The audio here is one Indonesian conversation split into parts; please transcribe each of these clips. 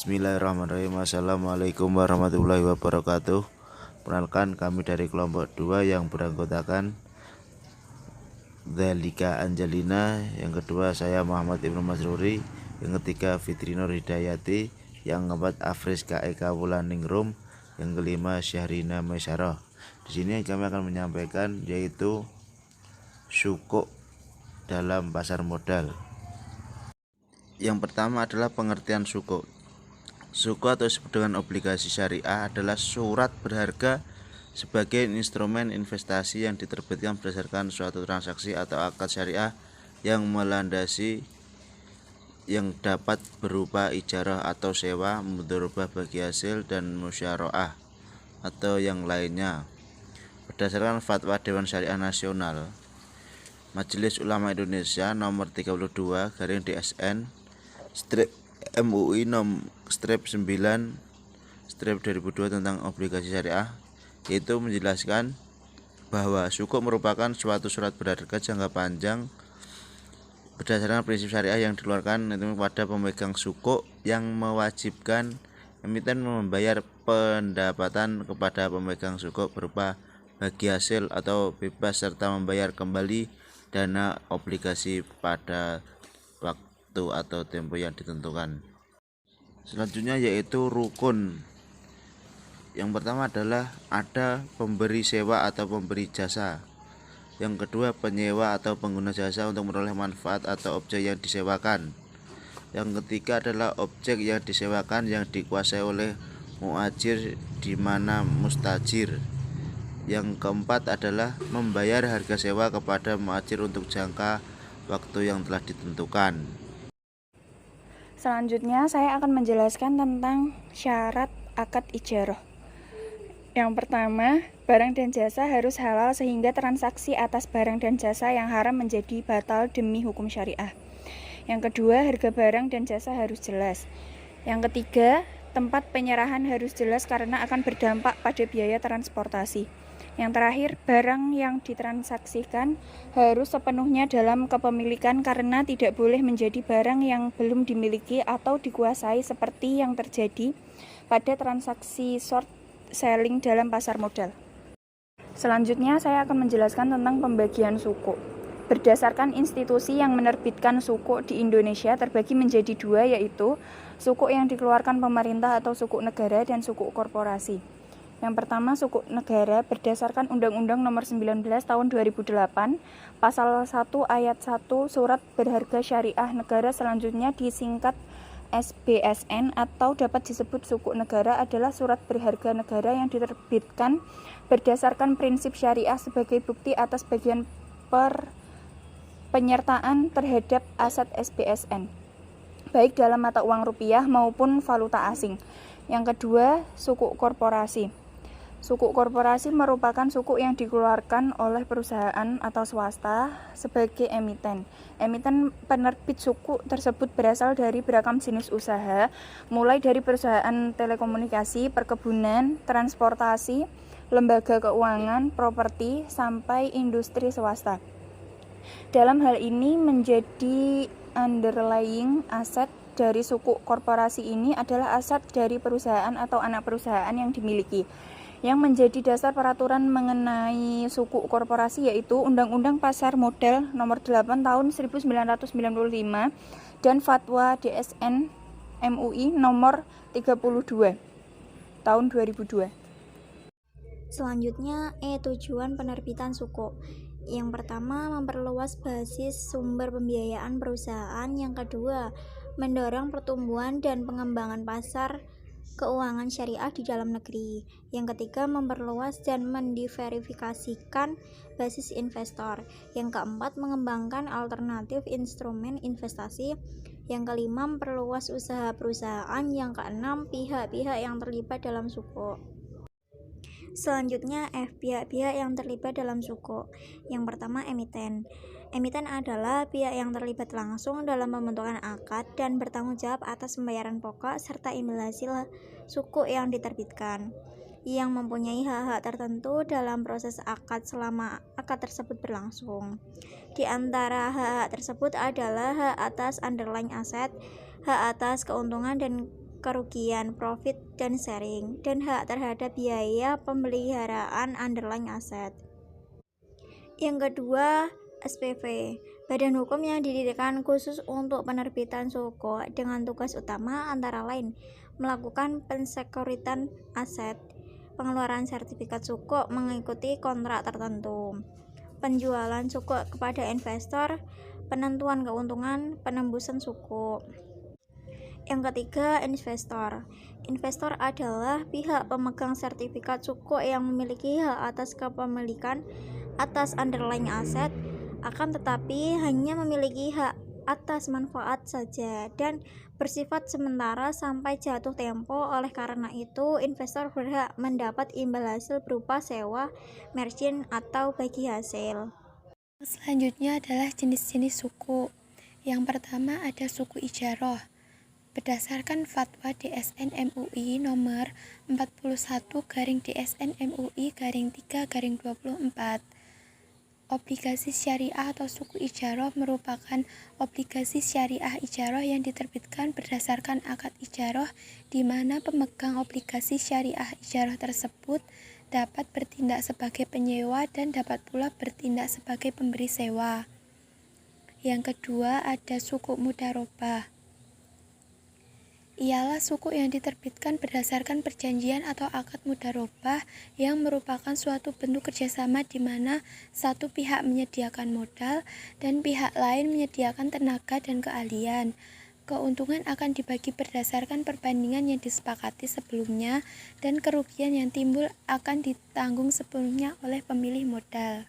Bismillahirrahmanirrahim. Assalamualaikum warahmatullahi wabarakatuh. Perkenalkan, kami dari kelompok 2 yang beranggotakan Dzalika Angelina, yang kedua saya Muhammad Ibnu Masruri, yang ketiga Fitri Nur Hidayati, yang keempat Afriska Eka Wulaningrum, yang kelima Syahrina Mesyarah. Di sini kami akan menyampaikan yaitu sukuk dalam pasar modal. Yang pertama adalah pengertian sukuk. Sukuk atau disebut dengan obligasi syariah adalah surat berharga sebagai instrumen investasi yang diterbitkan berdasarkan suatu transaksi atau akad syariah yang melandasi yang dapat berupa ijarah atau sewa, mudharabah bagi hasil, dan musyaroah atau yang lainnya. Berdasarkan fatwa Dewan Syariah Nasional Majelis Ulama Indonesia nomor 32 garing DSN MUI strip 9 strip 2002 tentang obligasi syariah, yaitu menjelaskan bahwa sukuk merupakan suatu surat berharga jangka panjang berdasarkan prinsip syariah yang dikeluarkan kepada pemegang sukuk yang mewajibkan emiten membayar pendapatan kepada pemegang sukuk berupa bagi hasil atau bebas serta membayar kembali dana obligasi pada waktu atau tempo yang ditentukan. Selanjutnya yaitu rukun. Yang pertama adalah ada pemberi sewa atau pemberi jasa. Yang kedua penyewa atau pengguna jasa untuk memperoleh manfaat atau objek yang disewakan. Yang ketiga adalah objek yang disewakan yang dikuasai oleh muajir di mana mustajir. Yang keempat adalah membayar harga sewa kepada muajir untuk jangka waktu yang telah ditentukan. Selanjutnya saya akan menjelaskan tentang syarat akad ijarah. Yang pertama, barang dan jasa harus halal sehingga transaksi atas barang dan jasa yang haram menjadi batal demi hukum syariah. Yang kedua, harga barang dan jasa harus jelas. Yang ketiga, tempat penyerahan harus jelas karena akan berdampak pada biaya transportasi. Yang terakhir, barang yang ditransaksikan harus sepenuhnya dalam kepemilikan karena tidak boleh menjadi barang yang belum dimiliki atau dikuasai seperti yang terjadi pada transaksi short selling dalam pasar modal. Selanjutnya saya akan menjelaskan tentang pembagian sukuk. Berdasarkan institusi yang menerbitkan sukuk di Indonesia terbagi menjadi dua, yaitu sukuk yang dikeluarkan pemerintah atau sukuk negara dan sukuk korporasi. Yang pertama, sukuk negara berdasarkan Undang-Undang Nomor 19 Tahun 2008, Pasal 1 Ayat 1 Surat Berharga Syariah Negara, selanjutnya disingkat SBSN atau dapat disebut sukuk negara, adalah surat berharga negara yang diterbitkan berdasarkan prinsip syariah sebagai bukti atas bagian penyertaan terhadap aset SBSN, baik dalam mata uang rupiah maupun valuta asing. Yang kedua, sukuk korporasi. Sukuk korporasi merupakan sukuk yang dikeluarkan oleh perusahaan atau swasta sebagai emiten. Emiten penerbit sukuk tersebut berasal dari beragam jenis usaha, mulai dari perusahaan telekomunikasi, perkebunan, transportasi, lembaga keuangan, properti, sampai industri swasta. Dalam hal ini menjadi underlying aset dari sukuk korporasi ini adalah aset dari perusahaan atau anak perusahaan yang dimiliki. Yang menjadi dasar peraturan mengenai sukuk korporasi yaitu Undang-Undang Pasar Modal Nomor 8 Tahun 1995 dan Fatwa DSN MUI Nomor 32 Tahun 2002. Selanjutnya, tujuan penerbitan sukuk. Yang pertama, memperluas basis sumber pembiayaan perusahaan. Yang kedua, mendorong pertumbuhan dan pengembangan pasar keuangan syariah di dalam negeri. Yang ketiga, memperluas dan mendiversifikasikan basis investor. Yang keempat, mengembangkan alternatif instrumen investasi. Yang kelima, memperluas usaha perusahaan. Yang keenam, pihak-pihak yang terlibat dalam sukuk. Selanjutnya, pihak-pihak yang terlibat dalam sukuk. Yang pertama, emiten. Emiten adalah pihak yang terlibat langsung dalam pembentukan akad dan bertanggung jawab atas pembayaran pokok serta imbal hasil sukuk yang diterbitkan, yang mempunyai hak-hak tertentu dalam proses akad selama akad tersebut berlangsung. Di antara hak-hak tersebut adalah hak atas underlying aset, hak atas keuntungan dan kerugian, profit dan sharing, dan hak terhadap biaya pemeliharaan underlying asset. Yang kedua, SPV, badan hukum yang didirikan khusus untuk penerbitan suku dengan tugas utama antara lain melakukan pensekuritan aset, pengeluaran sertifikat suku mengikuti kontrak tertentu, penjualan suku kepada investor, penentuan keuntungan, penembusan suku. Yang ketiga, investor. Investor adalah pihak pemegang sertifikat suku yang memiliki hak atas kepemilikan atas underlying aset, akan tetapi hanya memiliki hak atas manfaat saja dan bersifat sementara sampai jatuh tempo. Oleh karena itu, investor berhak mendapat imbal hasil berupa sewa, margin, atau bagi hasil. Selanjutnya adalah jenis-jenis suku. Yang pertama ada suku ijaroh. Berdasarkan fatwa DSN MUI nomor 41/DSN MUI /3/24, obligasi syariah atau suku ijaroh merupakan obligasi syariah ijaroh yang diterbitkan berdasarkan akad ijaroh, di mana pemegang obligasi syariah ijaroh tersebut dapat bertindak sebagai penyewa dan dapat pula bertindak sebagai pemberi sewa. Yang kedua ada suku mudharabah. Ialah suku yang diterbitkan berdasarkan perjanjian atau akad mudharabah yang merupakan suatu bentuk kerjasama di mana satu pihak menyediakan modal dan pihak lain menyediakan tenaga dan keahlian. Keuntungan akan dibagi berdasarkan perbandingan yang disepakati sebelumnya dan kerugian yang timbul akan ditanggung sepenuhnya oleh pemilik modal.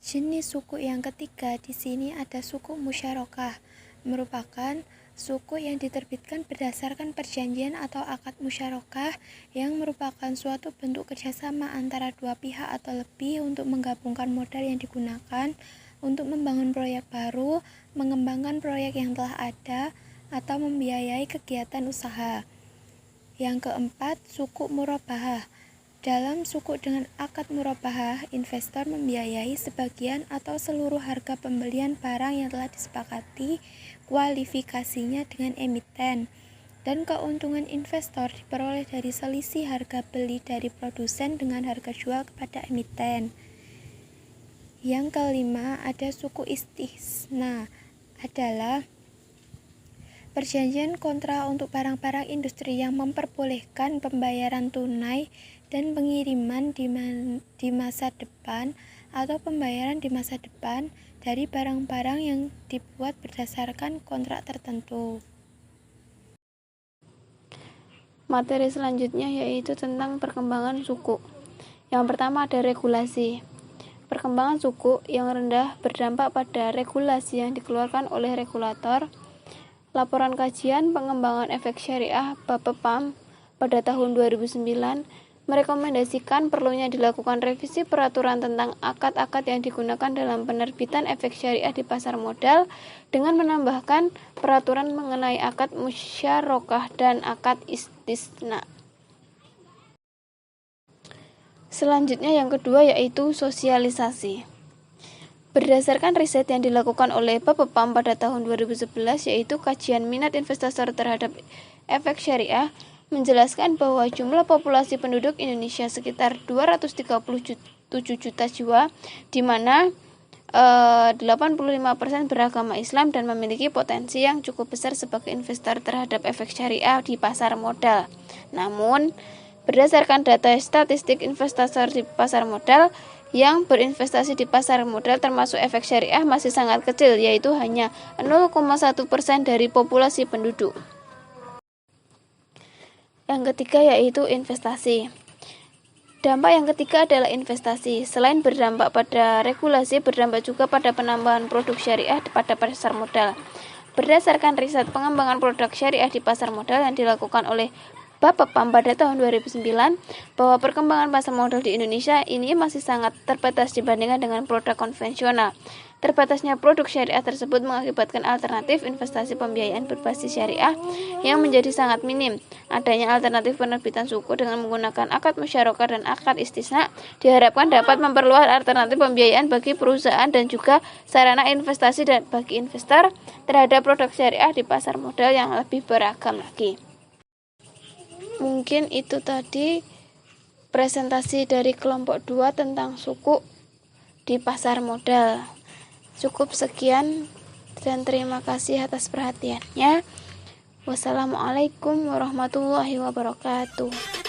Jenis suku yang ketiga di sini ada suku musyarakah, merupakan suku yang diterbitkan berdasarkan perjanjian atau akad musyarakah yang merupakan suatu bentuk kerjasama antara dua pihak atau lebih untuk menggabungkan modal yang digunakan untuk membangun proyek baru, mengembangkan proyek yang telah ada, atau membiayai kegiatan usaha. Yang keempat, suku murabahah. Dalam suku dengan akad murabahah, investor membiayai sebagian atau seluruh harga pembelian barang yang telah disepakati kualifikasinya dengan emiten, dan keuntungan investor diperoleh dari selisih harga beli dari produsen dengan harga jual kepada emiten. Yang kelima ada suku istisna, adalah perjanjian kontra untuk barang-barang industri yang memperbolehkan pembayaran tunai dan pengiriman di masa depan atau pembayaran di masa depan dari barang-barang yang dibuat berdasarkan kontrak tertentu. Materi selanjutnya yaitu tentang perkembangan suku. Yang pertama ada regulasi. Perkembangan suku yang rendah berdampak pada regulasi yang dikeluarkan oleh regulator. Laporan kajian pengembangan efek syariah Bapepam pada tahun 2009 merekomendasikan perlunya dilakukan revisi peraturan tentang akad-akad yang digunakan dalam penerbitan efek syariah di pasar modal dengan menambahkan peraturan mengenai akad musyarakah dan akad istisna. Selanjutnya yang kedua yaitu sosialisasi. Berdasarkan riset yang dilakukan oleh Bapepam pada tahun 2011 yaitu kajian minat investor terhadap efek syariah menjelaskan bahwa jumlah populasi penduduk Indonesia sekitar 237 juta jiwa, di mana 85% beragama Islam dan memiliki potensi yang cukup besar sebagai investor terhadap efek syariah di pasar modal. Namun, berdasarkan data statistik investor di pasar modal yang berinvestasi di pasar modal termasuk efek syariah masih sangat kecil, yaitu hanya 0,1% dari populasi penduduk. Yang ketiga yaitu investasi. Dampak yang ketiga adalah investasi. Selain berdampak pada regulasi, berdampak juga pada penambahan produk syariah pada pasar modal. Berdasarkan riset pengembangan produk syariah di pasar modal yang dilakukan oleh Bapepam pada tahun 2009, bahwa perkembangan pasar modal di Indonesia ini masih sangat terbatas dibandingkan dengan produk konvensional. Terbatasnya produk syariah tersebut mengakibatkan alternatif investasi pembiayaan berbasis syariah yang menjadi sangat minim. Adanya alternatif penerbitan suku dengan menggunakan akad musyarakah dan akad istisna diharapkan dapat memperluas alternatif pembiayaan bagi perusahaan dan juga sarana investasi dan bagi investor terhadap produk syariah di pasar modal yang lebih beragam lagi. Mungkin itu tadi presentasi dari kelompok 2 tentang suku di pasar modal. Cukup sekian dan terima kasih atas perhatiannya. Wassalamualaikum warahmatullahi wabarakatuh.